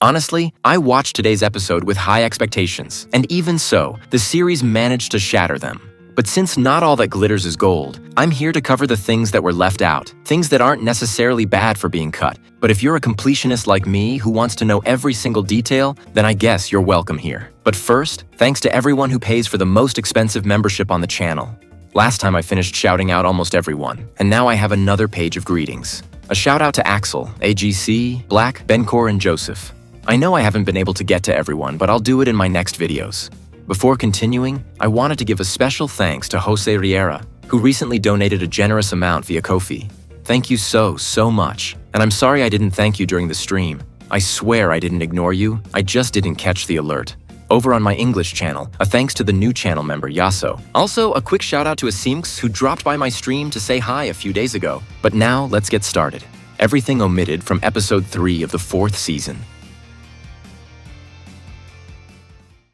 Honestly, I watched today's episode with high expectations, and even so, the series managed to shatter them. But since not all that glitters is gold, I'm here to cover the things that were left out, things that aren't necessarily bad for being cut. But if you're a completionist like me who wants to know every single detail, then I guess you're welcome here. But first, thanks to everyone who pays for the most expensive membership on the channel. Last time I finished shouting out almost everyone, and now I have another page of greetings. A shout out to Axel, AGC, Black, Bencor, and Joseph. I know I haven't been able to get to everyone, but I'll do it in my next videos. Before continuing, I wanted to give a special thanks to Jose Riera, who recently donated a generous amount via Ko-fi. Thank you so much. And I'm sorry I didn't thank you during the stream. I swear I didn't ignore you, I just didn't catch the alert. Over on my English channel, a thanks to the new channel member Yasso. Also, a quick shout out to Asimx who dropped by my stream to say hi a few days ago. But now, let's get started. Everything omitted from episode 3 of the 4th season.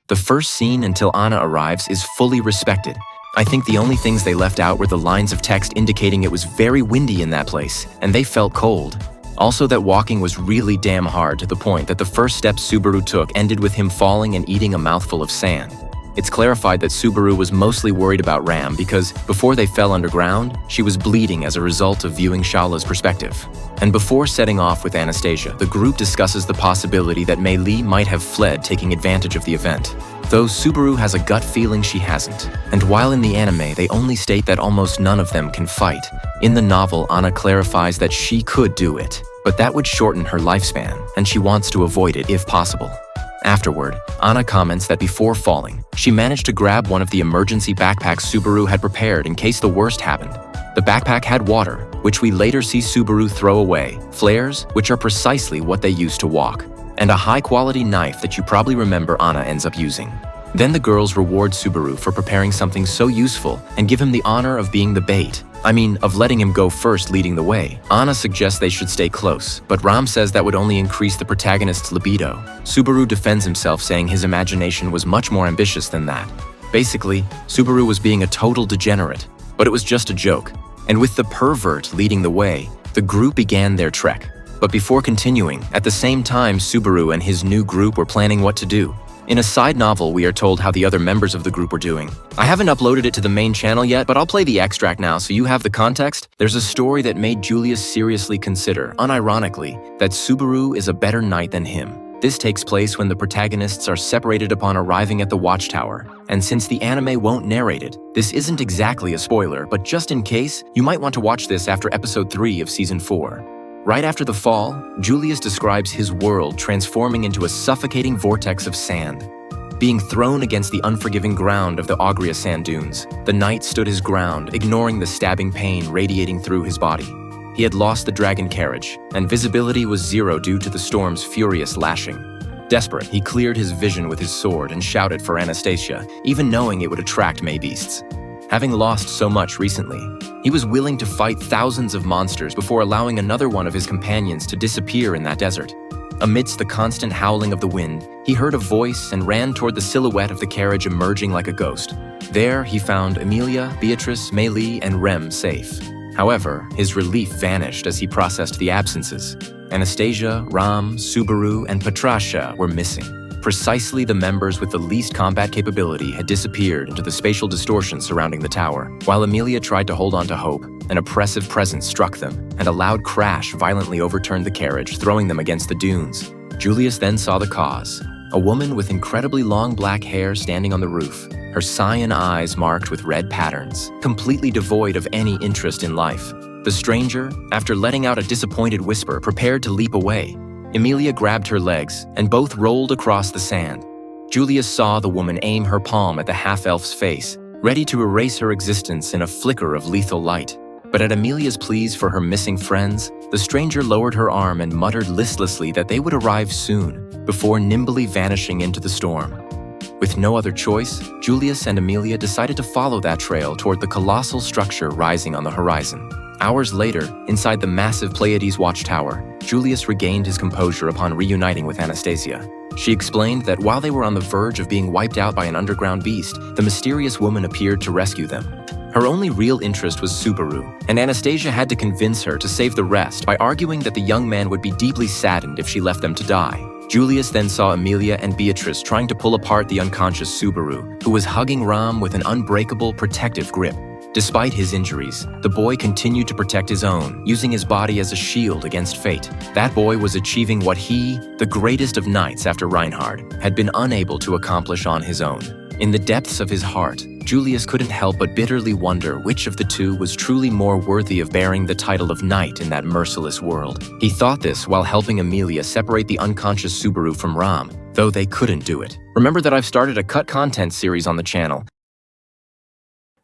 The first scene until Anna arrives is fully respected. I think the only things they left out were the lines of text indicating it was very windy in that place, and they felt cold. Also that walking was really damn hard to the point that the first step Subaru took ended with him falling and eating a mouthful of sand. It's clarified that Subaru was mostly worried about Ram because before they fell underground, she was bleeding as a result of viewing Shala's perspective. And before setting off with Anastasia, the group discusses the possibility that Mei Li might have fled taking advantage of the event. Though Subaru has a gut feeling she hasn't. And while in the anime they only state that almost none of them can fight, in the novel Anna clarifies that she could do it, but that would shorten her lifespan, and she wants to avoid it if possible. Afterward, Anna comments that before falling, she managed to grab one of the emergency backpacks Subaru had prepared in case the worst happened. The backpack had water, which we later see Subaru throw away, flares, which are precisely what they use to walk, and a high-quality knife that you probably remember Anna ends up using. Then the girls reward Subaru for preparing something so useful and give him the honor of being the bait. Of letting him go first leading the way. Anna suggests they should stay close, but Ram says that would only increase the protagonist's libido. Subaru defends himself saying his imagination was much more ambitious than that. Basically, Subaru was being a total degenerate, but it was just a joke. And with the pervert leading the way, the group began their trek. But before continuing, at the same time Subaru and his new group were planning what to do. In a side novel, we are told how the other members of the group were doing. I haven't uploaded it to the main channel yet, but I'll play the extract now so you have the context. There's a story that made Julius seriously consider, unironically, that Subaru is a better knight than him. This takes place when the protagonists are separated upon arriving at the watchtower. And since the anime won't narrate it, this isn't exactly a spoiler, but just in case, you might want to watch this after episode 3 of season 4. Right after the fall, Julius describes his world transforming into a suffocating vortex of sand. Being thrown against the unforgiving ground of the Augria sand dunes, the knight stood his ground, ignoring the stabbing pain radiating through his body. He had lost the dragon carriage, and visibility was zero due to the storm's furious lashing. Desperate, he cleared his vision with his sword and shouted for Anastasia, even knowing it would attract Maybeasts. Having lost so much recently, he was willing to fight thousands of monsters before allowing another one of his companions to disappear in that desert. Amidst the constant howling of the wind, he heard a voice and ran toward the silhouette of the carriage emerging like a ghost. There, he found Emilia, Beatrice, Mei Li, and Rem safe. However, his relief vanished as he processed the absences. Anastasia, Ram, Subaru, and Patracia were missing. Precisely the members with the least combat capability had disappeared into the spatial distortion surrounding the tower. While Emilia tried to hold on to hope, an oppressive presence struck them, and a loud crash violently overturned the carriage, throwing them against the dunes. Julius then saw the cause. A woman with incredibly long black hair standing on the roof, her cyan eyes marked with red patterns, completely devoid of any interest in life. The stranger, after letting out a disappointed whisper, prepared to leap away. Emilia grabbed her legs, and both rolled across the sand. Julius saw the woman aim her palm at the half-elf's face, ready to erase her existence in a flicker of lethal light. But at Emilia's pleas for her missing friends, the stranger lowered her arm and muttered listlessly that they would arrive soon, before nimbly vanishing into the storm. With no other choice, Julius and Emilia decided to follow that trail toward the colossal structure rising on the horizon. Hours later, inside the massive Pleiades watchtower, Julius regained his composure upon reuniting with Anastasia. She explained that while they were on the verge of being wiped out by an underground beast, the mysterious woman appeared to rescue them. Her only real interest was Subaru, and Anastasia had to convince her to save the rest by arguing that the young man would be deeply saddened if she left them to die. Julius then saw Emilia and Beatrice trying to pull apart the unconscious Subaru, who was hugging Ram with an unbreakable, protective grip. Despite his injuries, the boy continued to protect his own, using his body as a shield against fate. That boy was achieving what he, the greatest of knights after Reinhard, had been unable to accomplish on his own. In the depths of his heart, Julius couldn't help but bitterly wonder which of the two was truly more worthy of bearing the title of knight in that merciless world. He thought this while helping Emilia separate the unconscious Subaru from Ram, though they couldn't do it. Remember that I've started a cut content series on the channel.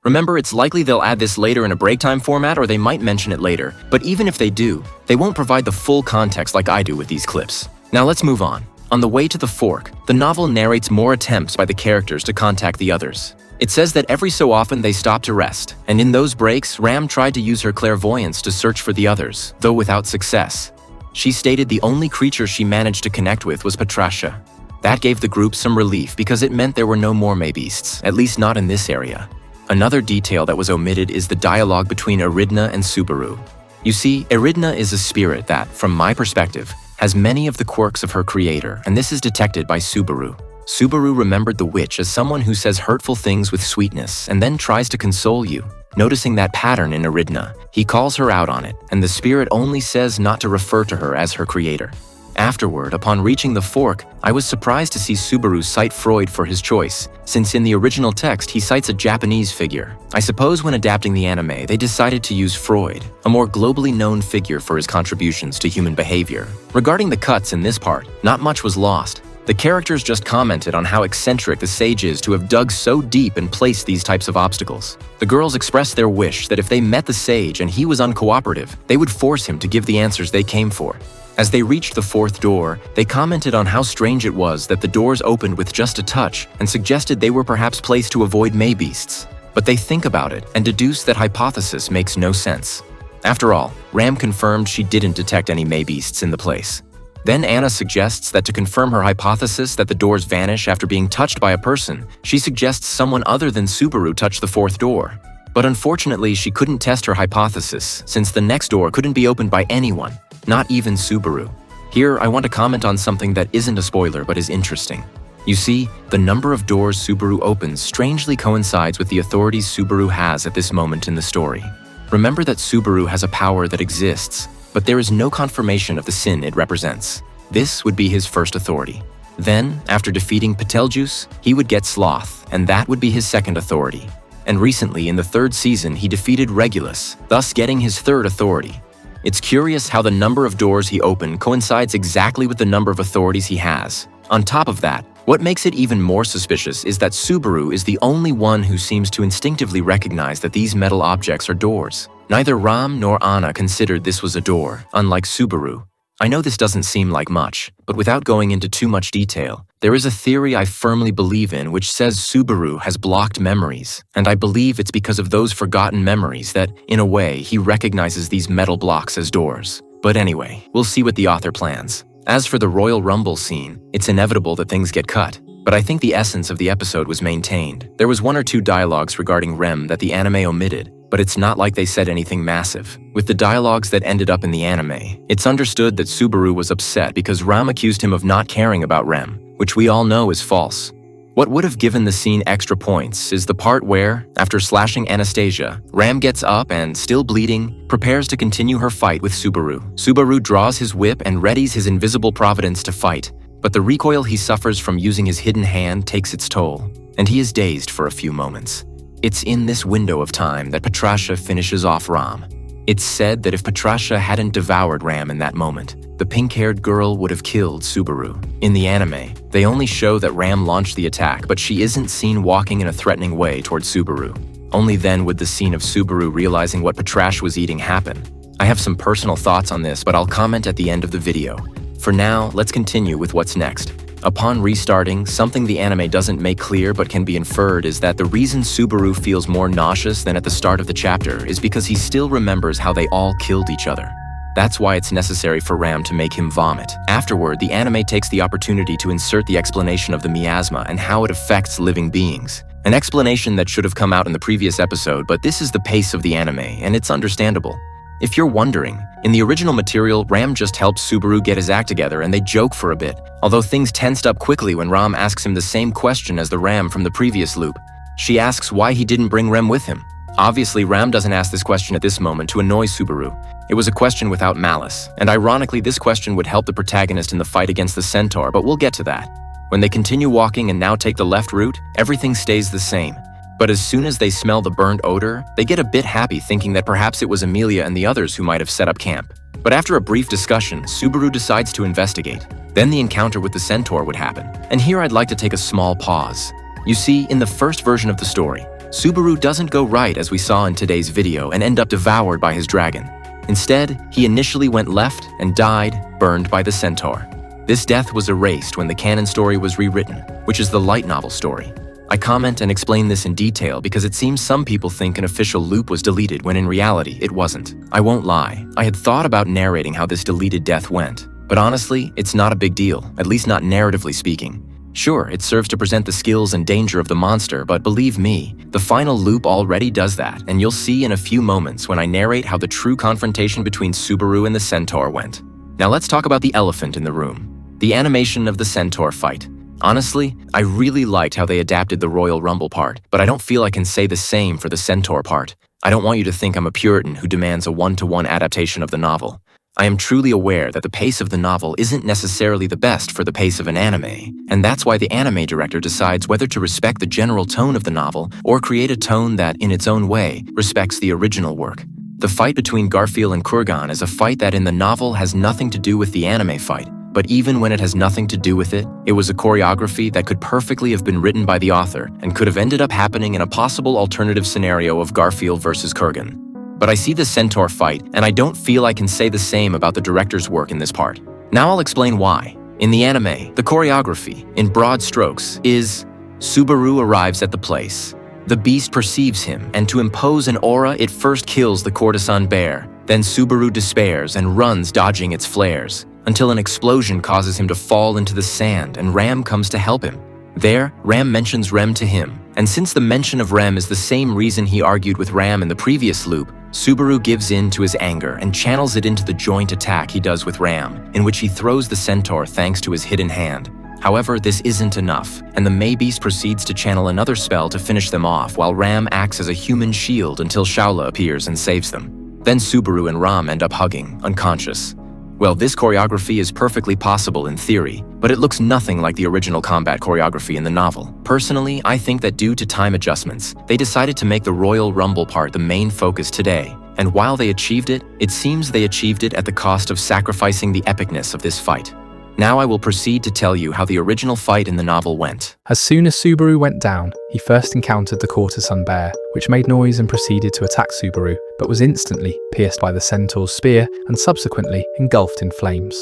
Remember, it's likely they'll add this later in a break time format, or they might mention it later, but even if they do, they won't provide the full context like I do with these clips. Now let's move on. On the way to the fork, the novel narrates more attempts by the characters to contact the others. It says that every so often they stop to rest, and in those breaks, Ram tried to use her clairvoyance to search for the others, though without success. She stated the only creature she managed to connect with was Patricia. That gave the group some relief because it meant there were no more Maybeasts, at least not in this area. Another detail that was omitted is the dialogue between Eridna and Subaru. You see, Eridna is a spirit that, from my perspective, has many of the quirks of her creator, and this is detected by Subaru. Subaru remembered the witch as someone who says hurtful things with sweetness and then tries to console you. Noticing that pattern in Eridna, he calls her out on it, and the spirit only says not to refer to her as her creator. Afterward, upon reaching the fork, I was surprised to see Subaru cite Freud for his choice, since in the original text he cites a Japanese figure. I suppose when adapting the anime, they decided to use Freud, a more globally known figure for his contributions to human behavior. Regarding the cuts in this part, not much was lost. The characters just commented on how eccentric the sage is to have dug so deep and placed these types of obstacles. The girls expressed their wish that if they met the sage and he was uncooperative, they would force him to give the answers they came for. As they reached the fourth door, they commented on how strange it was that the doors opened with just a touch and suggested they were perhaps placed to avoid Maybeasts. But they think about it and deduce that hypothesis makes no sense. After all, Ram confirmed she didn't detect any Maybeasts in the place. Then Anna suggests that to confirm her hypothesis that the doors vanish after being touched by a person, she suggests someone other than Subaru touch the fourth door. But unfortunately, she couldn't test her hypothesis since the next door couldn't be opened by anyone. Not even Subaru. Here, I want to comment on something that isn't a spoiler but is interesting. You see, the number of doors Subaru opens strangely coincides with the authorities Subaru has at this moment in the story. Remember that Subaru has a power that exists, but there is no confirmation of the sin it represents. This would be his first authority. Then, after defeating Betelgeuse, he would get Sloth, and that would be his second authority. And recently, in the third season, he defeated Regulus, thus getting his third authority. It's curious how the number of doors he opened coincides exactly with the number of authorities he has. On top of that, what makes it even more suspicious is that Subaru is the only one who seems to instinctively recognize that these metal objects are doors. Neither Ram nor Anna considered this was a door, unlike Subaru. I know this doesn't seem like much, but without going into too much detail, there is a theory I firmly believe in which says Subaru has blocked memories, and I believe it's because of those forgotten memories that, in a way, he recognizes these metal blocks as doors. But anyway, we'll see what the author plans. As for the Royal Rumble scene, it's inevitable that things get cut, but I think the essence of the episode was maintained. There was one or two dialogues regarding Rem that the anime omitted, but it's not like they said anything massive. With the dialogues that ended up in the anime, it's understood that Subaru was upset because Ram accused him of not caring about Rem, which we all know is false. What would have given the scene extra points is the part where, after slashing Anastasia, Ram gets up and, still bleeding, prepares to continue her fight with Subaru. Subaru draws his whip and readies his invisible providence to fight, but the recoil he suffers from using his hidden hand takes its toll, and he is dazed for a few moments. It's in this window of time that Patricia finishes off Ram. It's said that if Patricia hadn't devoured Ram in that moment, the pink-haired girl would have killed Subaru. In the anime, they only show that Ram launched the attack, but she isn't seen walking in a threatening way towards Subaru. Only then would the scene of Subaru realizing what Patricia was eating happen. I have some personal thoughts on this, but I'll comment at the end of the video. For now, let's continue with what's next. Upon restarting, something the anime doesn't make clear but can be inferred is that the reason Subaru feels more nauseous than at the start of the chapter is because he still remembers how they all killed each other. That's why it's necessary for Ram to make him vomit. Afterward, the anime takes the opportunity to insert the explanation of the miasma and how it affects living beings. An explanation that should have come out in the previous episode, but this is the pace of the anime, and it's understandable. If you're wondering, in the original material, Ram just helps Subaru get his act together and they joke for a bit, although things tensed up quickly when Ram asks him the same question as the Ram from the previous loop. She asks why he didn't bring Rem with him. Obviously, Ram doesn't ask this question at this moment to annoy Subaru. It was a question without malice, and ironically this question would help the protagonist in the fight against the Centaur, but we'll get to that. When they continue walking and now take the left route, everything stays the same. But as soon as they smell the burned odor, they get a bit happy thinking that perhaps it was Amelia and the others who might have set up camp. But after a brief discussion, Subaru decides to investigate. Then the encounter with the Centaur would happen. And here I'd like to take a small pause. You see, in the first version of the story, Subaru doesn't go right as we saw in today's video and end up devoured by his dragon. Instead, he initially went left and died, burned by the Centaur. This death was erased when the canon story was rewritten, which is the light novel story. I comment and explain this in detail because it seems some people think an official loop was deleted when in reality it wasn't. I won't lie, I had thought about narrating how this deleted death went, but honestly, it's not a big deal, at least not narratively speaking. Sure, it serves to present the skills and danger of the monster, but believe me, the final loop already does that, and you'll see in a few moments when I narrate how the true confrontation between Subaru and the Centaur went. Now let's talk about the elephant in the room, the animation of the Centaur fight. Honestly, I really liked how they adapted the Royal Rumble part, but I don't feel I can say the same for the Centaur part. I don't want you to think I'm a Puritan who demands a one-to-one adaptation of the novel. I am truly aware that the pace of the novel isn't necessarily the best for the pace of an anime, and that's why the anime director decides whether to respect the general tone of the novel or create a tone that, in its own way, respects the original work. The fight between Garfield and Kurgan is a fight that in the novel has nothing to do with the anime fight, but even when it has nothing to do with it, it was a choreography that could perfectly have been written by the author and could have ended up happening in a possible alternative scenario of Garfield versus Kurgan. But I see the Centaur fight, and I don't feel I can say the same about the director's work in this part. Now I'll explain why. In the anime, the choreography, in broad strokes, is Subaru arrives at the place. The beast perceives him, and to impose an aura, it first kills the courtesan bear. Then Subaru despairs and runs dodging its flares, until an explosion causes him to fall into the sand and Ram comes to help him. There, Ram mentions Rem to him, and since the mention of Rem is the same reason he argued with Ram in the previous loop, Subaru gives in to his anger and channels it into the joint attack he does with Ram, in which he throws the Centaur thanks to his hidden hand. However, this isn't enough, and the Maybeast proceeds to channel another spell to finish them off while Ram acts as a human shield until Shaula appears and saves them. Then Subaru and Ram end up hugging, unconscious. Well, this choreography is perfectly possible in theory, but it looks nothing like the original combat choreography in the novel. Personally, I think that due to time adjustments, they decided to make the Royal Rumble part the main focus today, and while they achieved it, it seems they achieved it at the cost of sacrificing the epicness of this fight. Now I will proceed to tell you how the original fight in the novel went. As soon as Subaru went down, he first encountered the courtesan bear, which made noise and proceeded to attack Subaru, but was instantly pierced by the Centaur's spear and subsequently engulfed in flames.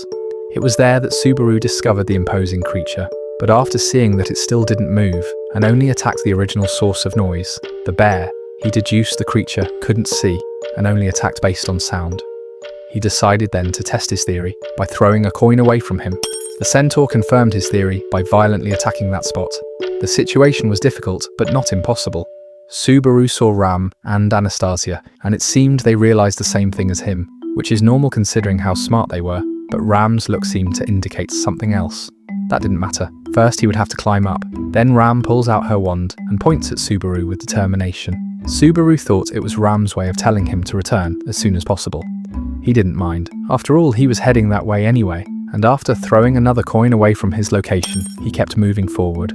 It was there that Subaru discovered the imposing creature, but after seeing that it still didn't move and only attacked the original source of noise, the bear, he deduced the creature couldn't see and only attacked based on sound. He decided then to test his theory by throwing a coin away from him. The Centaur confirmed his theory by violently attacking that spot. The situation was difficult, but not impossible. Subaru saw Ram and Anastasia, and it seemed they realized the same thing as him, which is normal considering how smart they were, but Ram's look seemed to indicate something else. That didn't matter. First he would have to climb up. Then Ram pulls out her wand and points at Subaru with determination. Subaru thought it was Ram's way of telling him to return as soon as possible. He didn't mind. After all, he was heading that way anyway, and after throwing another coin away from his location, he kept moving forward.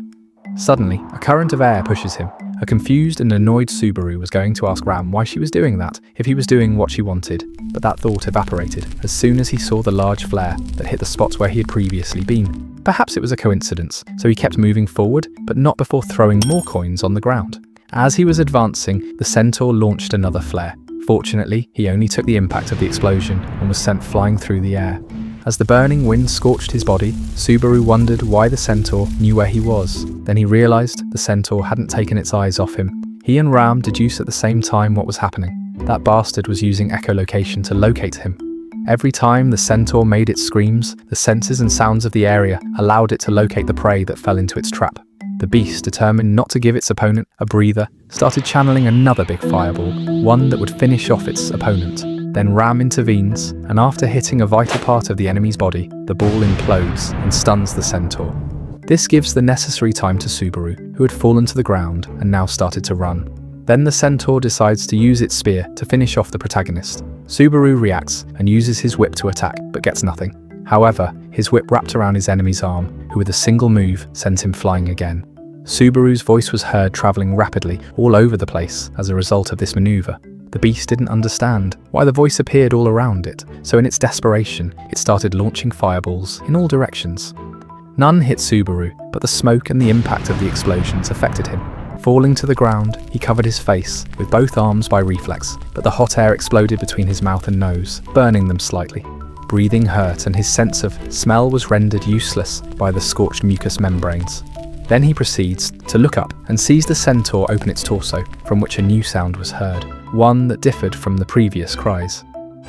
Suddenly, a current of air pushes him. A confused and annoyed Subaru was going to ask Ram why she was doing that, if he was doing what she wanted, but that thought evaporated as soon as he saw the large flare that hit the spot where he had previously been. Perhaps it was a coincidence, so he kept moving forward, but not before throwing more coins on the ground. As he was advancing, the Centaur launched another flare. Fortunately, he only took the impact of the explosion and was sent flying through the air. As the burning wind scorched his body, Subaru wondered why the Centaur knew where he was. Then he realized the Centaur hadn't taken its eyes off him. He and Ram deduced at the same time what was happening. That bastard was using echolocation to locate him. Every time the Centaur made its screams, the senses and sounds of the area allowed it to locate the prey that fell into its trap. The beast, determined not to give its opponent a breather, started channeling another big fireball, one that would finish off its opponent. Then Ram intervenes, and after hitting a vital part of the enemy's body, the ball implodes and stuns the Centaur. This gives the necessary time to Subaru, who had fallen to the ground and now started to run. Then the Centaur decides to use its spear to finish off the protagonist. Subaru reacts and uses his whip to attack, but gets nothing. However, his whip wrapped around his enemy's arm, who with a single move sent him flying again. Subaru's voice was heard traveling rapidly all over the place as a result of this maneuver. The beast didn't understand why the voice appeared all around it, so in its desperation, it started launching fireballs in all directions. None hit Subaru, but the smoke and the impact of the explosions affected him. Falling to the ground, he covered his face with both arms by reflex, but the hot air exploded between his mouth and nose, burning them slightly. Breathing hurt and his sense of smell was rendered useless by the scorched mucous membranes. Then he proceeds to look up and sees the Centaur open its torso, from which a new sound was heard, one that differed from the previous cries.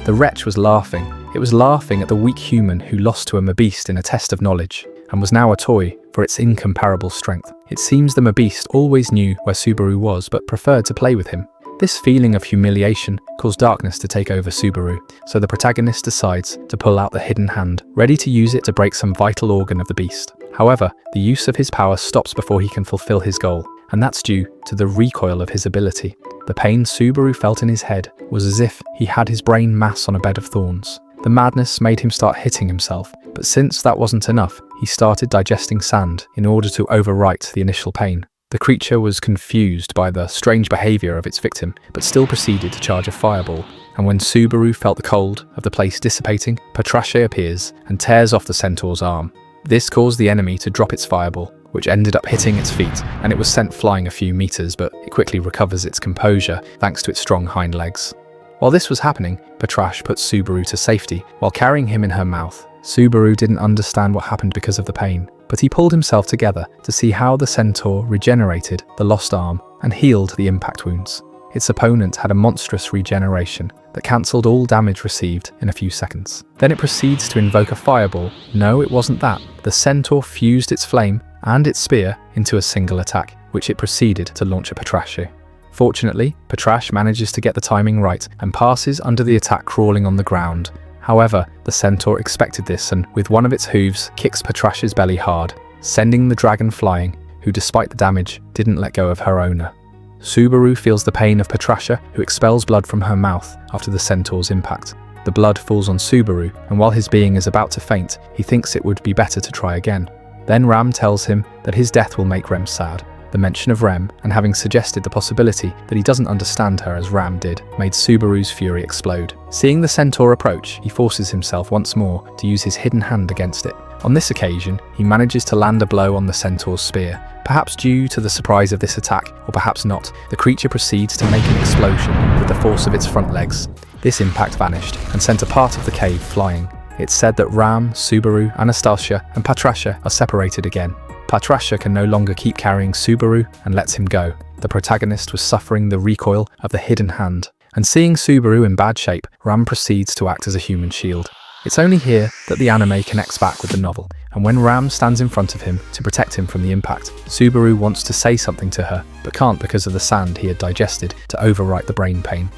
The wretch was laughing. It was laughing at the weak human who lost to a beast in a test of knowledge, and was now a toy for its incomparable strength. It seems the beast always knew where Subaru was but preferred to play with him. This feeling of humiliation caused darkness to take over Subaru, so the protagonist decides to pull out the hidden hand, ready to use it to break some vital organ of the beast. However, the use of his power stops before he can fulfill his goal, and that's due to the recoil of his ability. The pain Subaru felt in his head was as if he had his brain mass on a bed of thorns. The madness made him start hitting himself, but since that wasn't enough, he started digesting sand in order to overwrite the initial pain. The creature was confused by the strange behavior of its victim, but still proceeded to charge a fireball. And when Subaru felt the cold of the place dissipating, Patrache appears and tears off the Centaur's arm. This caused the enemy to drop its fireball, which ended up hitting its feet, and it was sent flying a few meters, but it quickly recovers its composure thanks to its strong hind legs. While this was happening, Patrache put Subaru to safety while carrying him in her mouth. Subaru didn't understand what happened because of the pain, but he pulled himself together to see how the Centaur regenerated the lost arm and healed the impact wounds. Its opponent had a monstrous regeneration that cancelled all damage received in a few seconds. Then it proceeds to invoke a fireball. No, it wasn't that. The Centaur fused its flame and its spear into a single attack, which it proceeded to launch at Patrache. Fortunately, Patrache manages to get the timing right and passes under the attack crawling on the ground. However, the Centaur expected this and, with one of its hooves, kicks Patrache's belly hard, sending the dragon flying, who despite the damage, didn't let go of her owner. Subaru feels the pain of Patrache, who expels blood from her mouth after the Centaur's impact. The blood falls on Subaru, and while his being is about to faint, he thinks it would be better to try again. Then Ram tells him that his death will make Rem sad. The mention of Rem, and having suggested the possibility that he doesn't understand her as Ram did, made Subaru's fury explode. Seeing the Centaur approach, he forces himself once more to use his hidden hand against it. On this occasion, he manages to land a blow on the Centaur's spear. Perhaps due to the surprise of this attack, or perhaps not, the creature proceeds to make an explosion with the force of its front legs. This impact vanished and sent a part of the cave flying. It's said that Ram, Subaru, Anastasia, and Patrache are separated again. Patrache can no longer keep carrying Subaru and lets him go. The protagonist was suffering the recoil of the hidden hand, and seeing Subaru in bad shape, Ram proceeds to act as a human shield. It's only here that the anime connects back with the novel, and when Ram stands in front of him to protect him from the impact, Subaru wants to say something to her, but can't because of the sand he had digested to overwrite the brain pain.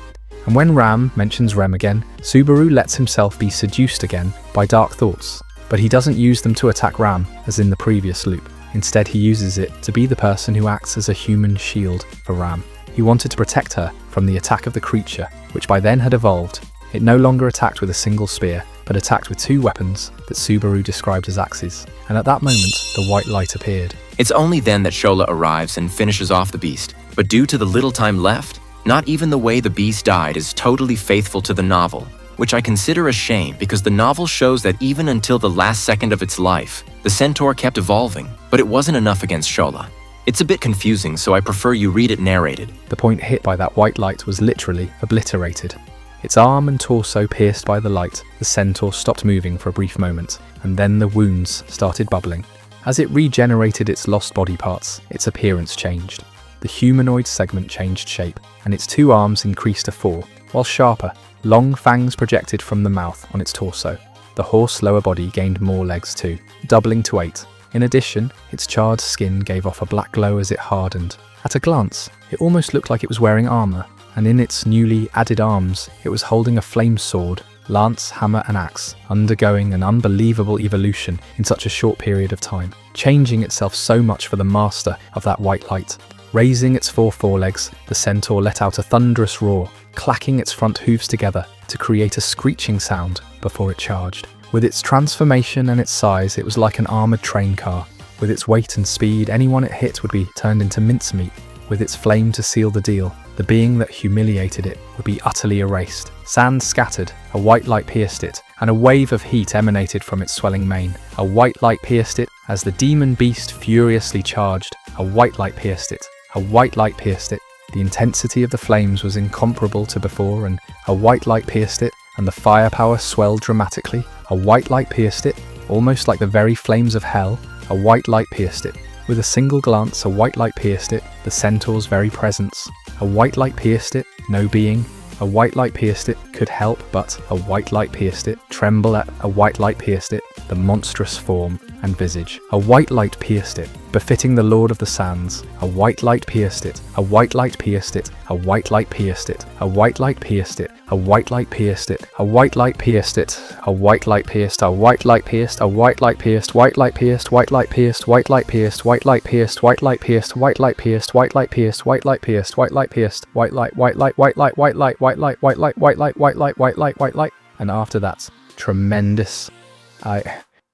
And when Ram mentions Rem again, Subaru lets himself be seduced again by dark thoughts, but he doesn't use them to attack Ram as in the previous loop. Instead, he uses it to be the person who acts as a human shield for Ram. He wanted to protect her from the attack of the creature, which by then had evolved. It no longer attacked with a single spear, but attacked with two weapons that Subaru described as axes. And at that moment, the white light appeared. It's only then that Shola arrives and finishes off the beast. But due to the little time left, not even the way the beast died is totally faithful to the novel, which I consider a shame because the novel shows that even until the last second of its life, the Centaur kept evolving, but it wasn't enough against Shola. It's a bit confusing, so I prefer you read it narrated. The point hit by that white light was literally obliterated. Its arm and torso pierced by the light, the Centaur stopped moving for a brief moment, and then the wounds started bubbling. As it regenerated its lost body parts, its appearance changed. The humanoid segment changed shape, and its two arms increased to 4, while sharper, long fangs projected from the mouth on its torso. The horse lower body gained more legs too, doubling to 8. In addition, its charred skin gave off a black glow as it hardened. At a glance, it almost looked like it was wearing armor. and in its newly added arms, it was holding a flame sword, lance, hammer and axe, undergoing an unbelievable evolution in such a short period of time, changing itself so much for the master of that white light. Raising its four forelegs, the Centaur let out a thunderous roar, clacking its front hooves together to create a screeching sound before it charged. With its transformation and its size, it was like an armoured train car. With its weight and speed, anyone it hit would be turned into mincemeat. With its flame to seal the deal, the being that humiliated it would be utterly erased. Sand scattered, a white light pierced it, and a wave of heat emanated from its swelling mane. A white light pierced it as the demon beast furiously charged. A white light pierced it. A white light pierced it. The intensity of the flames was incomparable to before, and a white light pierced it, and the firepower swelled dramatically. A white light pierced it, almost like the very flames of hell. A white light pierced it. With a single glance, a white light pierced it, the Centaur's very presence. A white light pierced it, no being. A white light pierced it, could help but a white light pierced it, tremble at a white light pierced it, the monstrous form and visage. A white light pierced it, befitting the Lord of the Sands. A white light pierced it, a white light pierced it, a white light pierced it, a white light pierced it, a white light pierced it, a white light pierced it, a white light pierced, a white light pierced, a white light pierced, white light pierced, white light pierced, white light pierced, white light pierced, white light pierced, white light pierced, white light pierced, white light pierced, white light pierced, white light, white light, white light, white light, white light, white light, white light, white light, white light, white light. And after that tremendous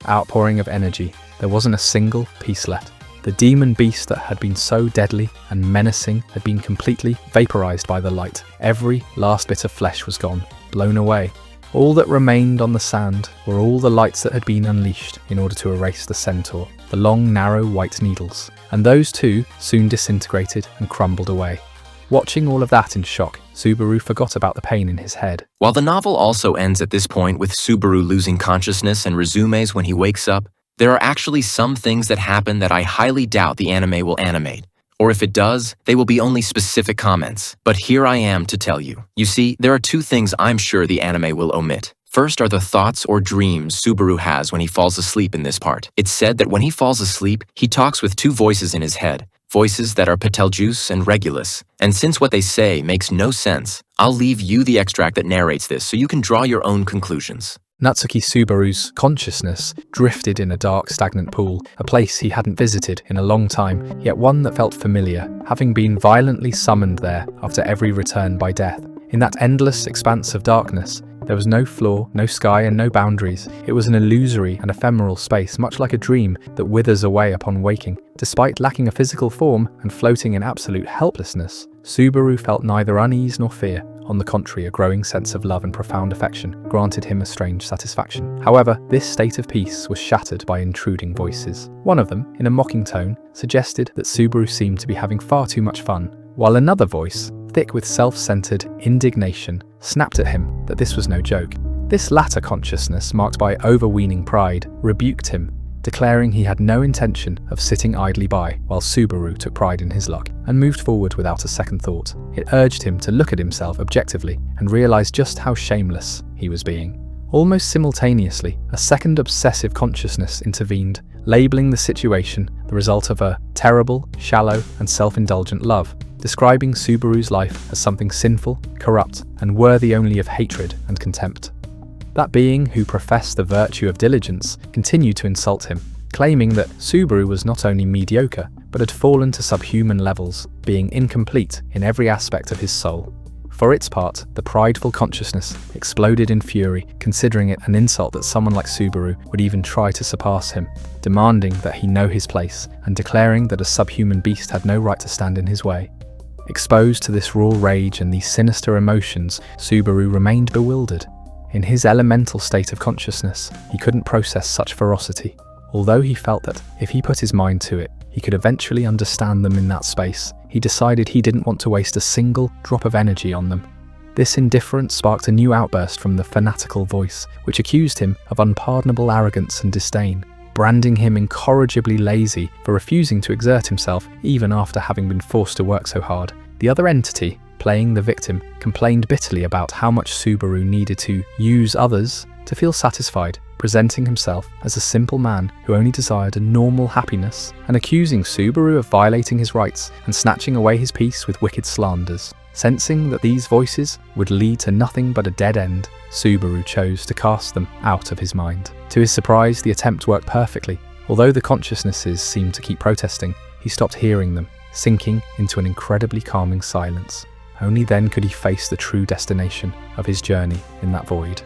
outpouring of energy, there wasn't a single piece left. The demon beast that had been so deadly and menacing had been completely vaporized by the light. Every last bit of flesh was gone, blown away. All that remained on the sand were all the lights that had been unleashed in order to erase the Centaur, the long, narrow white needles, and those too soon disintegrated and crumbled away. Watching all of that in shock, Subaru forgot about the pain in his head. While the novel also ends at this point with Subaru losing consciousness and resumes when he wakes up, there are actually some things that happen that I highly doubt the anime will animate. Or if it does, they will be only specific comments. But here I am to tell you. You see, there are two things I'm sure the anime will omit. First are the thoughts or dreams Subaru has when he falls asleep in this part. It's said that when he falls asleep, he talks with two voices in his head. Voices that are Betelgeuse and Regulus. And since what they say makes no sense, I'll leave you the extract that narrates this so you can draw your own conclusions. Natsuki Subaru's consciousness drifted in a dark, stagnant pool, a place he hadn't visited in a long time, yet one that felt familiar, having been violently summoned there after every return by death. In that endless expanse of darkness, there was no floor, no sky, and no boundaries. It was an illusory and ephemeral space, much like a dream that withers away upon waking. Despite lacking a physical form and floating in absolute helplessness, Subaru felt neither unease nor fear. On the contrary, a growing sense of love and profound affection granted him a strange satisfaction. However, this state of peace was shattered by intruding voices. One of them, in a mocking tone, suggested that Subaru seemed to be having far too much fun, while another voice, thick with self-centered indignation, snapped at him that this was no joke. This latter consciousness, marked by overweening pride, rebuked him, declaring he had no intention of sitting idly by while Subaru took pride in his luck and moved forward without a second thought. It urged him to look at himself objectively and realize just how shameless he was being. Almost simultaneously, a second obsessive consciousness intervened, labeling the situation the result of a terrible, shallow, and self-indulgent love, describing Subaru's life as something sinful, corrupt, and worthy only of hatred and contempt. That being, who professed the virtue of diligence, continued to insult him, claiming that Subaru was not only mediocre, but had fallen to subhuman levels, being incomplete in every aspect of his soul. For its part, the prideful consciousness exploded in fury, considering it an insult that someone like Subaru would even try to surpass him, demanding that he know his place, and declaring that a subhuman beast had no right to stand in his way. Exposed to this raw rage and these sinister emotions, Subaru remained bewildered. In his elemental state of consciousness, he couldn't process such ferocity, although he felt that if he put his mind to it, he could eventually understand them in that space. He decided he didn't want to waste a single drop of energy on them. This indifference sparked a new outburst from the fanatical voice, which accused him of unpardonable arrogance and disdain, branding him incorrigibly lazy for refusing to exert himself even after having been forced to work so hard. The other entity, playing the victim, complained bitterly about how much Subaru needed to use others to feel satisfied, presenting himself as a simple man who only desired a normal happiness, and accusing Subaru of violating his rights and snatching away his peace with wicked slanders. Sensing that these voices would lead to nothing but a dead end, Subaru chose to cast them out of his mind. To his surprise, the attempt worked perfectly. Although the consciousnesses seemed to keep protesting, he stopped hearing them, sinking into an incredibly calming silence. Only then could he face the true destination of his journey in that void.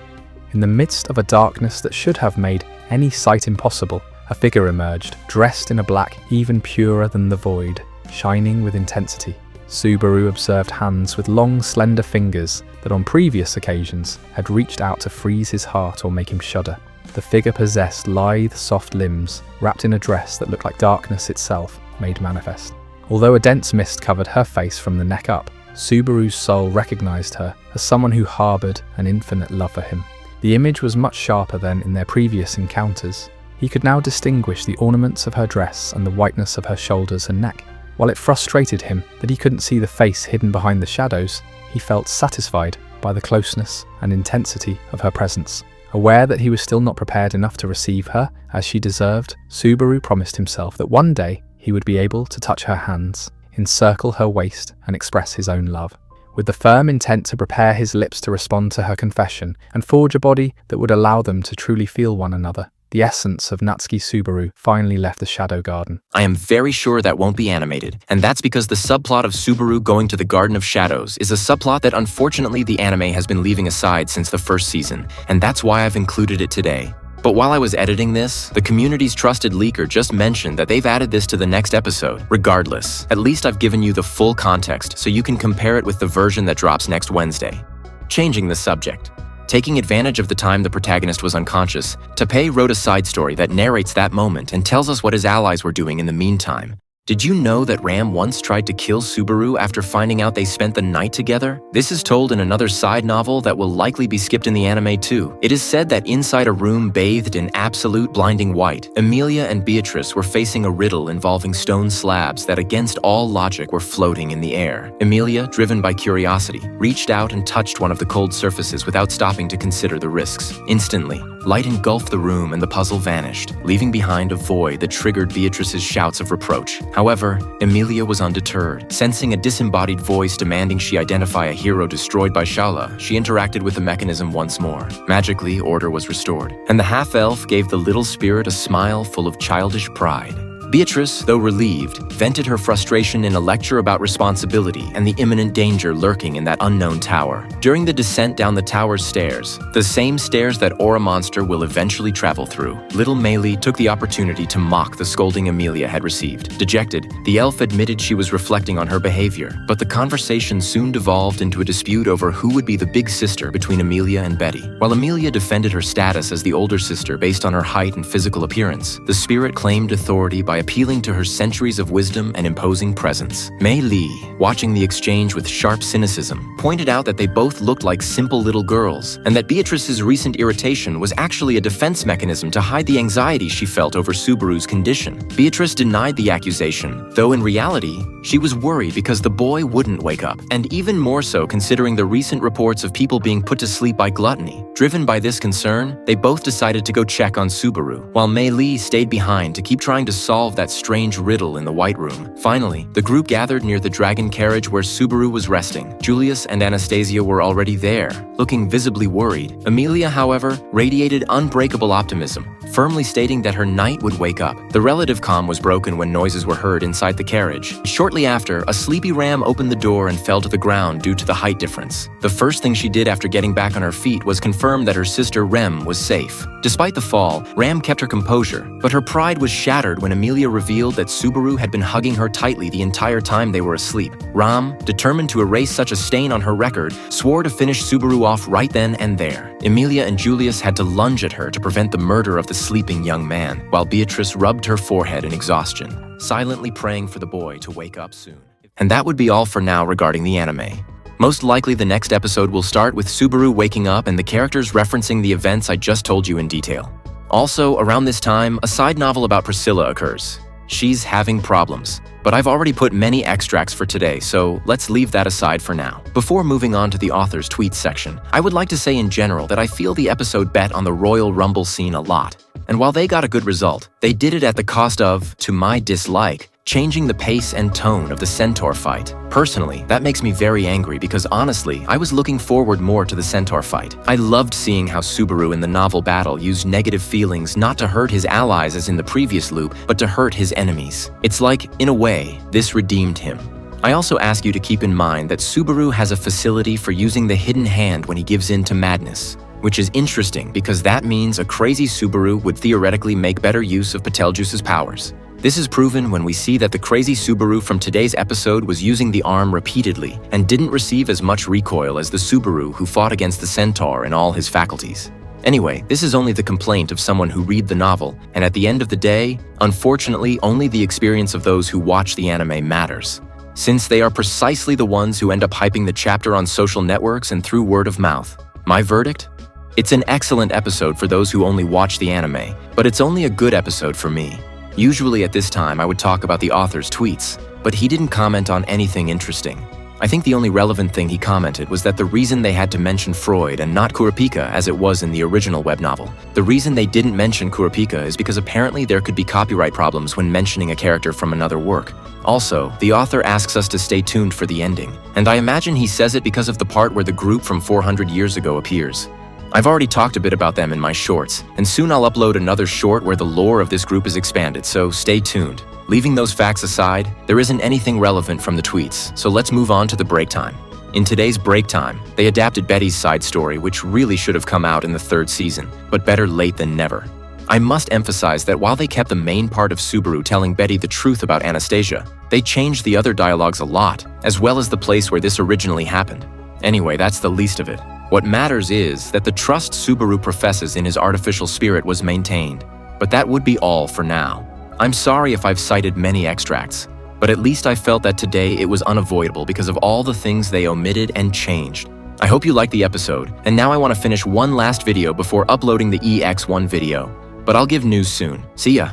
In the midst of a darkness that should have made any sight impossible, a figure emerged, dressed in a black even purer than the void, shining with intensity. Subaru observed hands with long, slender fingers that on previous occasions had reached out to freeze his heart or make him shudder. The figure possessed lithe, soft limbs, wrapped in a dress that looked like darkness itself made manifest. Although a dense mist covered her face from the neck up, Subaru's soul recognized her as someone who harbored an infinite love for him. The image was much sharper than in their previous encounters. He could now distinguish the ornaments of her dress and the whiteness of her shoulders and neck. While it frustrated him that he couldn't see the face hidden behind the shadows, he felt satisfied by the closeness and intensity of her presence. Aware that he was still not prepared enough to receive her as she deserved, Subaru promised himself that one day he would be able to touch her hands, encircle her waist, and express his own love. With the firm intent to prepare his lips to respond to her confession and forge a body that would allow them to truly feel one another, the essence of Natsuki Subaru finally left the Shadow Garden. I am very sure that won't be animated, and that's because the subplot of Subaru going to the Garden of Shadows is a subplot that unfortunately the anime has been leaving aside since the first season, and that's why I've included it today. But while I was editing this, the community's trusted leaker just mentioned that they've added this to the next episode. Regardless, at least I've given you the full context so you can compare it with the version that drops next Wednesday. Changing the subject. Taking advantage of the time the protagonist was unconscious, Teppei wrote a side story that narrates that moment and tells us what his allies were doing in the meantime. Did you know that Ram once tried to kill Subaru after finding out they spent the night together? This is told in another side novel that will likely be skipped in the anime too. It is said that inside a room bathed in absolute blinding white, Emilia and Beatrice were facing a riddle involving stone slabs that against all logic were floating in the air. Emilia, driven by curiosity, reached out and touched one of the cold surfaces without stopping to consider the risks. Instantly, light engulfed the room and the puzzle vanished, leaving behind a void that triggered Beatrice's shouts of reproach. However, Emilia was undeterred. Sensing a disembodied voice demanding she identify a hero destroyed by Shala, she interacted with the mechanism once more. Magically, order was restored, and the half-elf gave the little spirit a smile full of childish pride. Beatrice, though relieved, vented her frustration in a lecture about responsibility and the imminent danger lurking in that unknown tower. During the descent down the tower's stairs, the same stairs that Aura Monster will eventually travel through, little Meili took the opportunity to mock the scolding Emilia had received. Dejected, the elf admitted she was reflecting on her behavior, but the conversation soon devolved into a dispute over who would be the big sister between Emilia and Betty. While Emilia defended her status as the older sister based on her height and physical appearance, the spirit claimed authority by appealing to her centuries of wisdom and imposing presence. Mei Li, watching the exchange with sharp cynicism, pointed out that they both looked like simple little girls, and that Beatrice's recent irritation was actually a defense mechanism to hide the anxiety she felt over Subaru's condition. Beatrice denied the accusation, though in reality, she was worried because the boy wouldn't wake up, and even more so considering the recent reports of people being put to sleep by gluttony. Driven by this concern, they both decided to go check on Subaru, while Mei Li stayed behind to keep trying to solve that strange riddle in the White Room. Finally, the group gathered near the dragon carriage where Subaru was resting. Julius and Anastasia were already there, looking visibly worried. Emilia, however, radiated unbreakable optimism, firmly stating that her knight would wake up. The relative calm was broken when noises were heard inside the carriage. Shortly after, a sleepy ram opened the door and fell to the ground due to the height difference. The first thing she did after getting back on her feet was confirm that her sister Rem was safe. Despite the fall, Ram kept her composure, but her pride was shattered when Emilia revealed that Subaru had been hugging her tightly the entire time they were asleep. Ram, determined to erase such a stain on her record, swore to finish Subaru off right then and there. Emilia and Julius had to lunge at her to prevent the murder of the sleeping young man, while Beatrice rubbed her forehead in exhaustion, silently praying for the boy to wake up soon. And that would be all for now regarding the anime. Most likely the next episode will start with Subaru waking up and the characters referencing the events I just told you in detail. Also, around this time, a side novel about Priscilla occurs. She's having problems, but I've already put many extracts for today, so let's leave that aside for now. Before moving on to the author's tweets section, I would like to say in general that I feel the episode bet on the Royal Rumble scene a lot, And while they got a good result, they did it at the cost of, to my dislike, changing the pace and tone of the Centaur fight. Personally, that makes me very angry because honestly, I was looking forward more to the Centaur fight. I loved seeing how Subaru in the novel battle used negative feelings not to hurt his allies as in the previous loop, but to hurt his enemies. It's like, in a way, this redeemed him. I also ask you to keep in mind that Subaru has a facility for using the hidden hand when he gives in to madness, which is interesting because that means a crazy Subaru would theoretically make better use of Betelgeuse's powers. This is proven when we see that the crazy Subaru from today's episode was using the arm repeatedly and didn't receive as much recoil as the Subaru who fought against the Centaur in all his faculties. Anyway, this is only the complaint of someone who read the novel, and at the end of the day, unfortunately, only the experience of those who watch the anime matters, since they are precisely the ones who end up hyping the chapter on social networks and through word of mouth. My verdict? It's an excellent episode for those who only watch the anime, but it's only a good episode for me. Usually at this time I would talk about the author's tweets, but he didn't comment on anything interesting. I think the only relevant thing he commented was that the reason they had to mention Freud and not Kurapika as it was in the original web novel. The reason they didn't mention Kurapika is because apparently there could be copyright problems when mentioning a character from another work. Also, the author asks us to stay tuned for the ending, and I imagine he says it because of the part where the group from 400 years ago appears. I've already talked a bit about them in my shorts, and soon I'll upload another short where the lore of this group is expanded, so stay tuned. Leaving those facts aside, there isn't anything relevant from the tweets, so let's move on to the break time. In today's break time, they adapted Betty's side story, which really should have come out in the 3rd season, but better late than never. I must emphasize that while they kept the main part of Subaru telling Betty the truth about Anastasia, they changed the other dialogues a lot, as well as the place where this originally happened. Anyway, that's the least of it. What matters is that the trust Subaru professes in his artificial spirit was maintained, but that would be all for now. I'm sorry if I've cited many extracts, but at least I felt that today it was unavoidable because of all the things they omitted and changed. I hope you liked the episode, and now I want to finish one last video before uploading the EX1 video, but I'll give news soon. See ya!